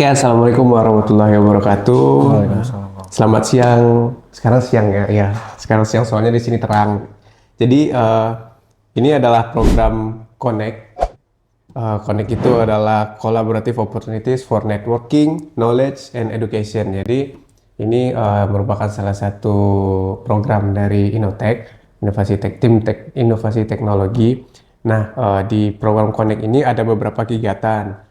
Oke, assalamualaikum warahmatullahi wabarakatuh. Waalaikumsalam. Selamat siang. Sekarang siang ya, ya. Sekarang siang soalnya di sini terang. Jadi ini adalah program Connect. Connect itu adalah Collaborative Opportunities for Networking, Knowledge, and Education. Jadi ini merupakan salah satu program dari Innotech, Tim Inovasi Teknologi. Nah, di program Connect ini ada beberapa kegiatan.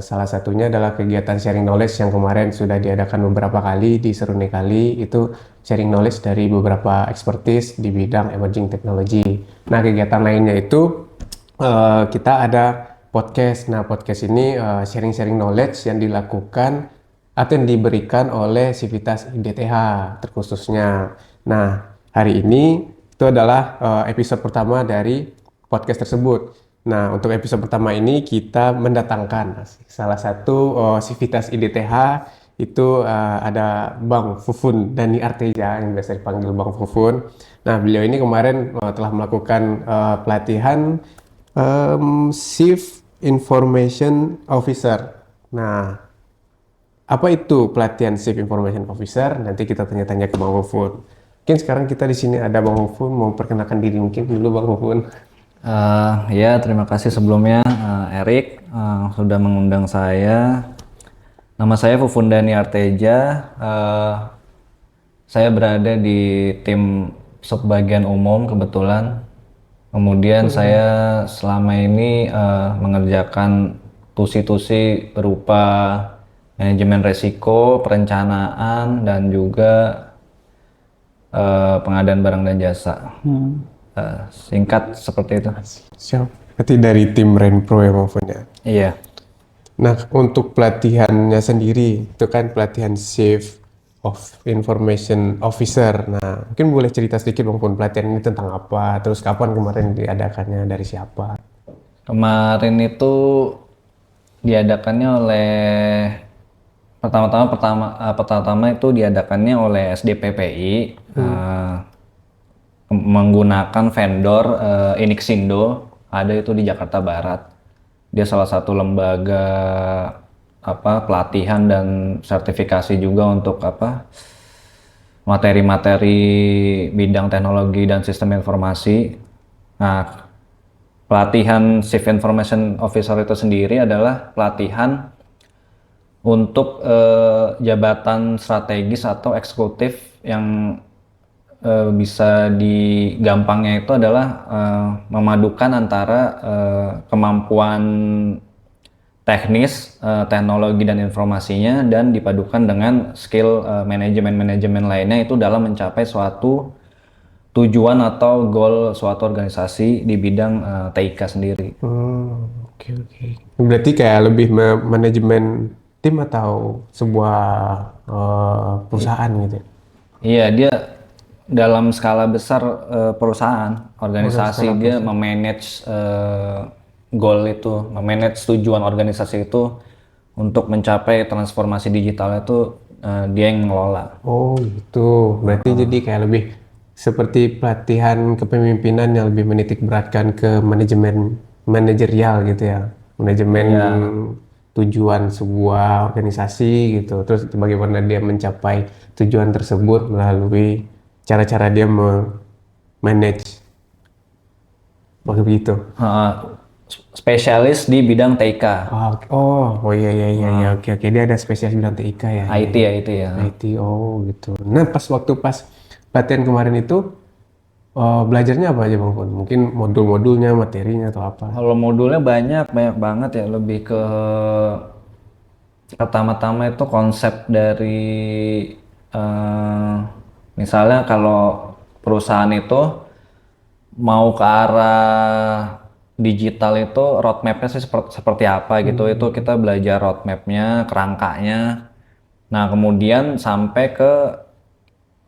Salah satunya adalah kegiatan sharing knowledge yang kemarin sudah diadakan beberapa kali di Seruni Kali, itu sharing knowledge dari beberapa expertise di bidang emerging technology. Nah, kegiatan lainnya itu kita ada podcast. Nah, podcast ini sharing-sharing knowledge yang dilakukan atau yang diberikan oleh Civitas IDTH terkhususnya. Nah, hari ini itu adalah episode pertama dari podcast tersebut. Nah, untuk episode pertama ini kita mendatangkan salah satu Civitas IDTH, itu ada Bang Fufun Dani Arteja yang biasa dipanggil Bang Fufun. Nah, beliau ini kemarin telah melakukan pelatihan Chief Information Officer. Nah, apa itu pelatihan Chief Information Officer? Nanti kita tanya-tanya ke Bang Fufun. Mungkin sekarang kita di sini ada Bang Fufun, mau perkenalkan diri mungkin dulu Bang Fufun. Ya, terima kasih sebelumnya Erik sudah mengundang saya. Nama saya Fufun Dani Arteja. Saya berada di tim subbagian umum kebetulan. Kemudian saya selama ini mengerjakan tusi-tusi berupa manajemen resiko, perencanaan, dan juga pengadaan barang dan jasa. Singkat seperti itu. Siap. Berarti dari tim Renpro ya Bang Fufun ya? Iya. Nah, untuk pelatihannya sendiri, itu kan pelatihan Chief of Information Officer. Nah, mungkin boleh cerita sedikit Bang Fufun, pelatihan ini tentang apa? Terus kapan kemarin diadakannya, dari siapa? Kemarin itu diadakannya oleh pertama-tama itu diadakannya oleh SDPPI menggunakan vendor Inixindo, ada itu di Jakarta Barat. Dia salah satu lembaga pelatihan dan sertifikasi juga untuk materi-materi bidang teknologi dan sistem informasi. Nah, pelatihan Chief Information Officer itu sendiri adalah pelatihan untuk jabatan strategis atau eksekutif yang bisa digampangnya itu adalah memadukan antara kemampuan teknis, teknologi dan informasinya, dan dipadukan dengan skill manajemen lainnya itu dalam mencapai suatu tujuan atau goal suatu organisasi di bidang TIK sendiri. Oke. Berarti kayak lebih manajemen tim atau sebuah perusahaan gitu ya? Iya, dia dalam skala besar perusahaan, organisasi, dia memanage goal itu, memanage tujuan organisasi itu untuk mencapai transformasi digital itu dia yang mengelola. Oh gitu, berarti jadi kayak lebih seperti pelatihan kepemimpinan yang lebih menitik beratkan ke manajemen manajerial gitu ya, manajemen tujuan sebuah organisasi gitu, terus bagaimana dia mencapai tujuan tersebut melalui cara-cara dia manage, begitu. Spesialis di bidang TIK. Iya, oke, dia ada spesialis bidang TIK ya. IT ya itu ya. IT, gitu. Nah, pas pelatihan kemarin itu belajarnya apa aja Bang Fun? Mungkin modul-modulnya, materinya atau apa? Kalau modulnya banyak banget ya, lebih ke pertama-tama itu konsep dari misalnya kalau perusahaan itu mau ke arah digital itu roadmapnya sih seperti apa gitu. Itu kita belajar roadmapnya, kerangkanya. Nah kemudian sampai ke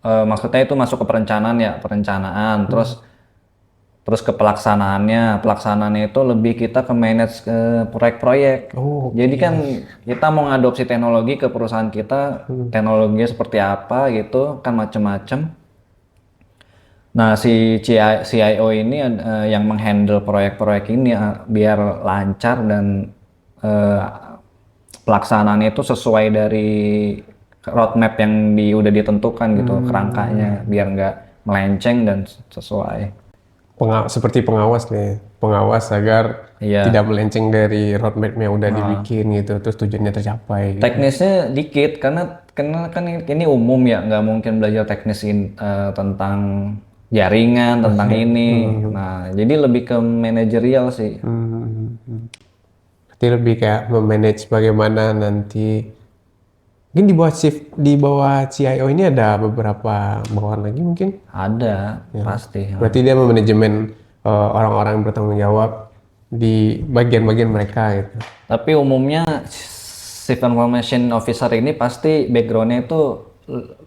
maksudnya itu masuk ke perencanaan, terus ke pelaksanaannya itu lebih kita ke manage proyek-proyek. Jadi kan kita mau ngadopsi teknologi ke perusahaan kita, teknologinya seperti apa gitu kan, macem-macem. Nah, si CIO ini yang menghandle proyek-proyek ini biar lancar dan pelaksanaannya itu sesuai dari roadmap yang udah ditentukan gitu, kerangkanya biar nggak melenceng dan sesuai. Seperti pengawas nih, pengawas agar Iya. tidak melenceng dari roadmap yang udah dibikin gitu, terus tujuannya tercapai gitu. Teknisnya dikit karena kan ini umum ya, nggak mungkin belajar teknis tentang jaringan, tentang ini. Nah, jadi lebih ke manajerial sih. Berarti lebih kayak memanage bagaimana nanti mungkin di bawah CIO ini ada beberapa bawahan lagi mungkin. Ada, pasti. Berarti dia memanajemen orang-orang yang bertanggung jawab di bagian-bagian mereka gitu. Tapi umumnya Chief Information Officer ini pasti backgroundnya itu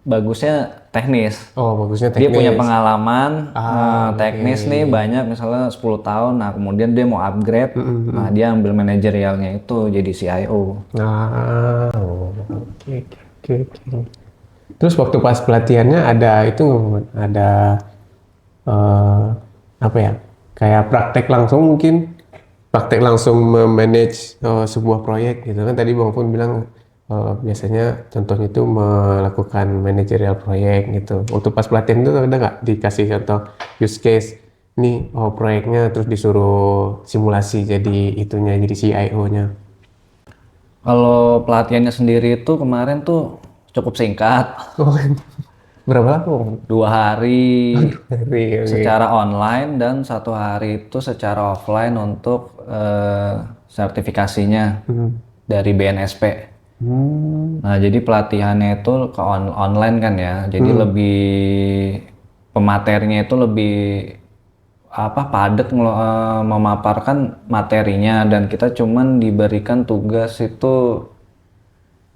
bagusnya teknis. Oh, bagusnya Dia punya teknis. pengalaman teknis nih banyak, misalnya 10 tahun. Nah, kemudian dia mau upgrade. Nah, dia ambil manajerialnya itu jadi CIO. Nah, oh, oke, oke, oke. Terus waktu pas pelatihannya ada itu nggak, Bun? Ada apa ya? Kayak praktek langsung mungkin, praktek langsung memanage sebuah proyek gitu kan? Tadi Bang Pun bilang biasanya contohnya itu melakukan manajerial proyek gitu. Waktu pas pelatihan itu ada nggak dikasih contoh use case? Nih, proyeknya terus disuruh simulasi jadi itunya, jadi CIO-nya. Kalau pelatihannya sendiri itu kemarin tuh cukup singkat, Oh, berapa lama? 2 hari Oke. secara online dan 1 hari itu secara offline untuk sertifikasinya dari BNSP. Nah, jadi pelatihannya itu ke online kan ya, jadi lebih pematerinya itu lebih padat memaparkan materinya, dan kita cuman diberikan tugas itu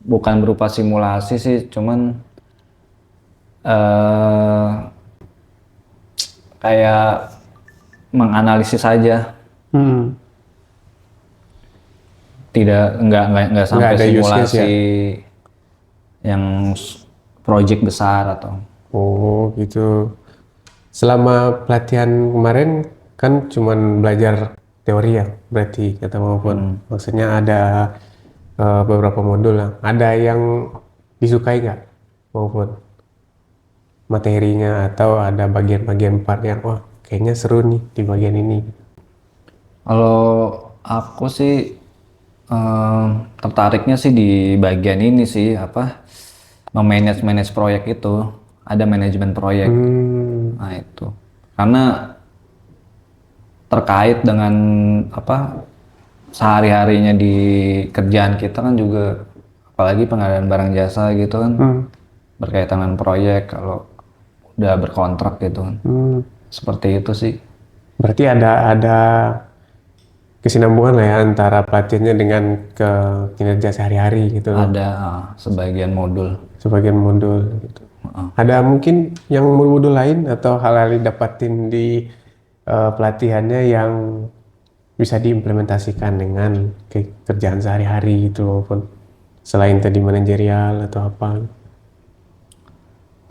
bukan berupa simulasi sih, cuman eh kayak menganalisis saja, Hmm. nggak sampai ada use case simulasi ya? yang project besar atau. Oh gitu. Selama pelatihan kemarin kan cuman belajar teori ya, berarti kata maupun. Maksudnya ada beberapa modul lah. Ada yang disukai nggak maupun materinya atau ada bagian-bagian part yang wah kayaknya seru nih di bagian ini. Kalau aku sih tertariknya sih di bagian ini sih, memanage proyek itu, ada manajemen proyek. Nah, itu karena terkait dengan sehari-harinya di kerjaan kita kan juga, apalagi pengadaan barang jasa gitu kan, berkaitan dengan proyek kalau udah berkontrak gitu kan. Seperti itu sih. Berarti ada kesinambungan lah ya antara pelatihannya dengan ke kinerja sehari-hari gitu loh. Ada sebagian modul. Sebagian modul gitu. Ada mungkin yang modul lain atau hal-hal yang dapatin di pelatihannya yang bisa diimplementasikan dengan kerjaan sehari-hari gitu maupun selain tadi manajerial atau apa.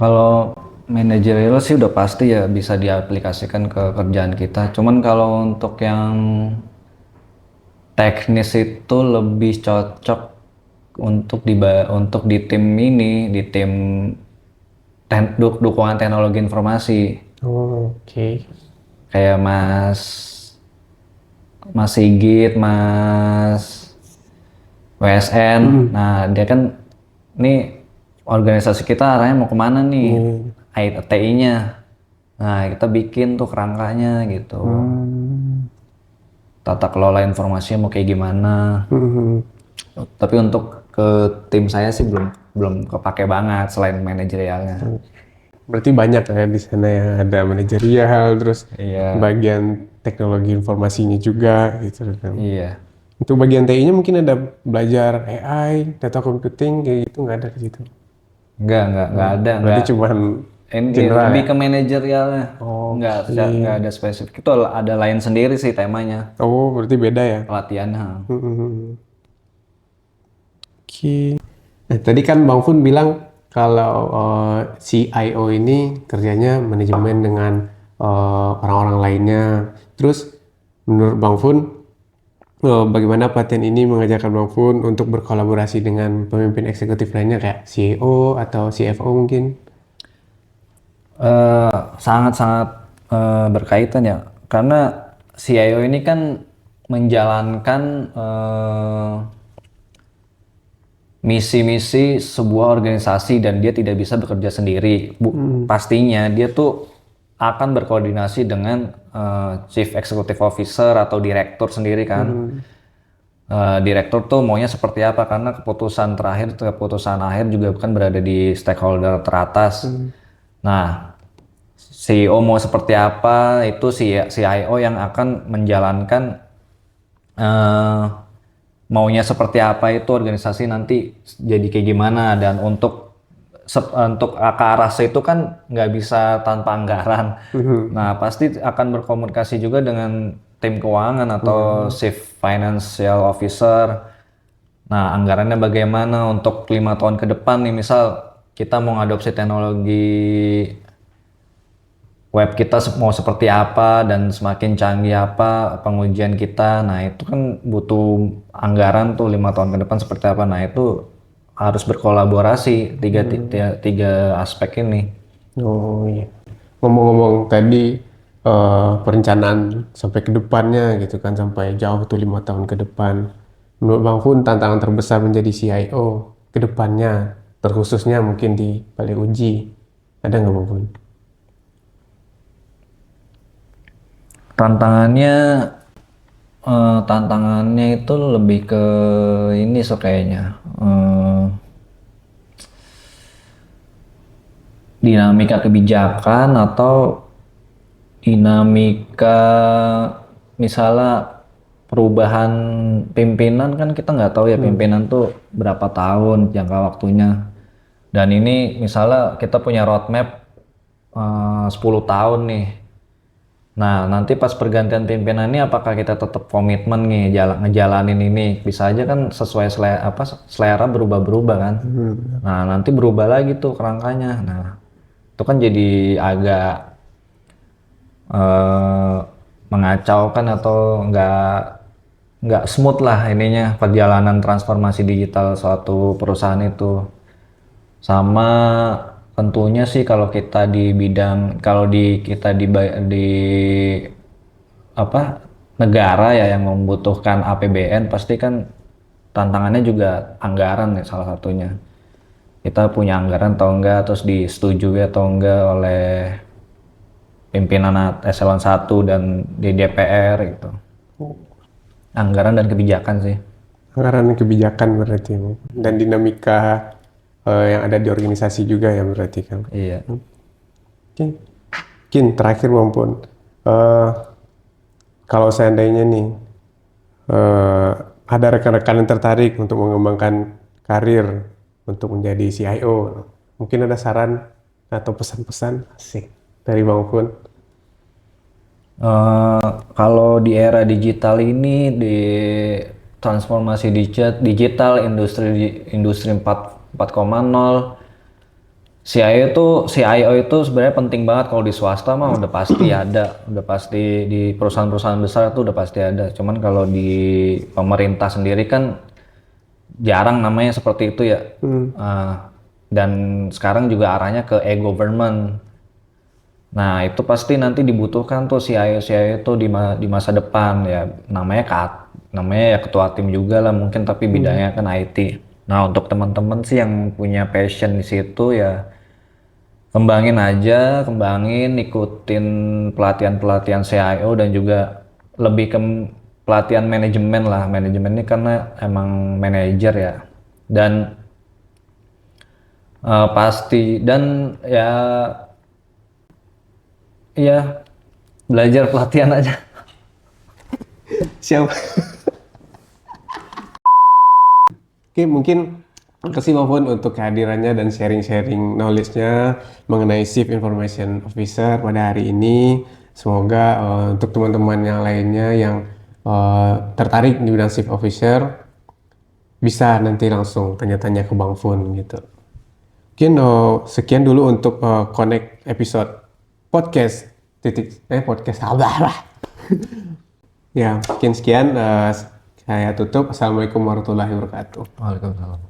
Kalau manajerial sih udah pasti ya bisa diaplikasikan ke kerjaan kita. Cuman kalau untuk yang teknis itu lebih cocok untuk di tim ini, di tim dukungan teknologi informasi. Oh, oke. Kayak Mas Sigit, Mas WSN. Nah, dia kan nih organisasi kita arahnya mau kemana nih, TI-nya. Nah, kita bikin tuh kerangkanya gitu. Tata kelola informasinya mau kayak gimana. Tapi untuk ke tim saya sih belum kepake banget selain manajerialnya. Berarti banyak ya di sana yang ada manajerial terus Iya. bagian teknologi informasinya juga gitu kan. Iya. Untuk bagian TI-nya mungkin ada belajar AI, data computing kayak gitu nggak ada di situ. Nggak ada. Berarti cuman Ini general lebih ya? ke manajerialnya. Oh, Nggak ada spesifik. Itu ada lain sendiri sih temanya, Oh, berarti beda ya? pelatihannya. Oke. Nah, tadi kan Bang Fun bilang kalau CIO ini kerjanya manajemen dengan orang-orang lainnya. Terus menurut Bang Fun, bagaimana pelatihan ini mengajarkan Bang Fun untuk berkolaborasi dengan pemimpin eksekutif lainnya kayak CEO atau CFO mungkin? Sangat-sangat berkaitan ya, karena CIO ini kan menjalankan misi-misi sebuah organisasi dan dia tidak bisa bekerja sendiri. Pastinya dia tuh akan berkoordinasi dengan Chief Executive Officer atau direktur sendiri kan. Direktur tuh maunya seperti apa, karena keputusan akhir juga kan berada di stakeholder teratas. Nah, CEO mau seperti apa itu si CIO yang akan menjalankan eh, maunya seperti apa itu organisasi nanti jadi kayak gimana, dan untuk ke arah situ kan nggak bisa tanpa anggaran. Nah, pasti akan berkomunikasi juga dengan tim keuangan atau chief financial officer. Nah, anggarannya bagaimana untuk 5 tahun ke depan nih, misal kita mau ngadopsi teknologi web kita mau seperti apa dan semakin canggih apa pengujian kita. Nah, itu kan butuh anggaran tuh 5 tahun ke depan seperti apa. Nah, itu harus berkolaborasi tiga aspek ini. Oh iya. Ngomong-ngomong tadi perencanaan sampai ke depannya gitu kan, sampai jauh tuh 5 tahun ke depan. Menurut Bang Fun tantangan terbesar menjadi CIO ke depannya, terkhususnya mungkin di Balai Uji, ada nggak Bang Fun? Tantangannya tantangannya itu lebih ke ini kayaknya. Dinamika kebijakan atau dinamika misalnya perubahan pimpinan, kan kita nggak tahu ya pimpinan tuh berapa tahun jangka waktunya, dan ini misalnya kita punya roadmap 10 tahun nih. Nah, nanti pas pergantian pimpinan ini apakah kita tetap komitmen nih ngejalanin ini? Bisa aja kan sesuai selera berubah-berubah kan. Nah, nanti berubah lagi tuh kerangkanya. Nah, itu kan jadi agak eh, mengacaukan atau nggak smooth lah ininya perjalanan transformasi digital suatu perusahaan itu. Sama tentunya sih kalau kita di bidang kalau di kita di apa negara ya yang membutuhkan APBN, pasti kan tantangannya juga anggaran ya salah satunya. Kita punya anggaran atau enggak, terus disetujui atau enggak oleh pimpinan eselon 1 dan di DPR gitu. Anggaran dan kebijakan sih. Anggaran kebijakan berarti, dan dinamika yang ada di organisasi juga ya berarti kan. Iya. Oke. Mungkin terakhir Bang Fun, eh, kalau seandainya nih ada rekan-rekan yang tertarik untuk mengembangkan karir untuk menjadi CIO, mungkin ada saran atau pesan-pesan asik dari Bang Fun? Kalau di era digital ini, di transformasi digital industri 4.0, CIO itu sebenarnya penting banget. Kalau di swasta mah udah pasti ada, udah pasti di perusahaan-perusahaan besar itu udah pasti ada. Cuman kalau di pemerintah sendiri kan jarang namanya seperti itu ya. Dan sekarang juga arahnya ke e-government. Nah, itu pasti nanti dibutuhkan tuh CIO itu di masa depan ya. Namanya ya ketua tim juga lah mungkin, tapi bidangnya kan IT. Nah, untuk teman-teman sih yang punya passion di situ ya kembangin, ikutin pelatihan-pelatihan CIO, dan juga lebih ke pelatihan manajemen lah. Manajemen ini karena emang manajer ya. Dan pasti dan ya belajar pelatihan aja. Siap. Oke, mungkin makasih Bang Fun untuk kehadirannya dan sharing-sharing knowledge-nya mengenai Chief Information Officer pada hari ini. Semoga untuk teman-teman yang lainnya yang tertarik di bidang Chief Officer bisa nanti langsung tanya-tanya ke Bang Fun gitu. Mungkin sekian dulu untuk Connect episode podcast podcast apa lah. Ya, mungkin sekian. Saya tutup. Assalamualaikum warahmatullahi wabarakatuh. Waalaikumsalam.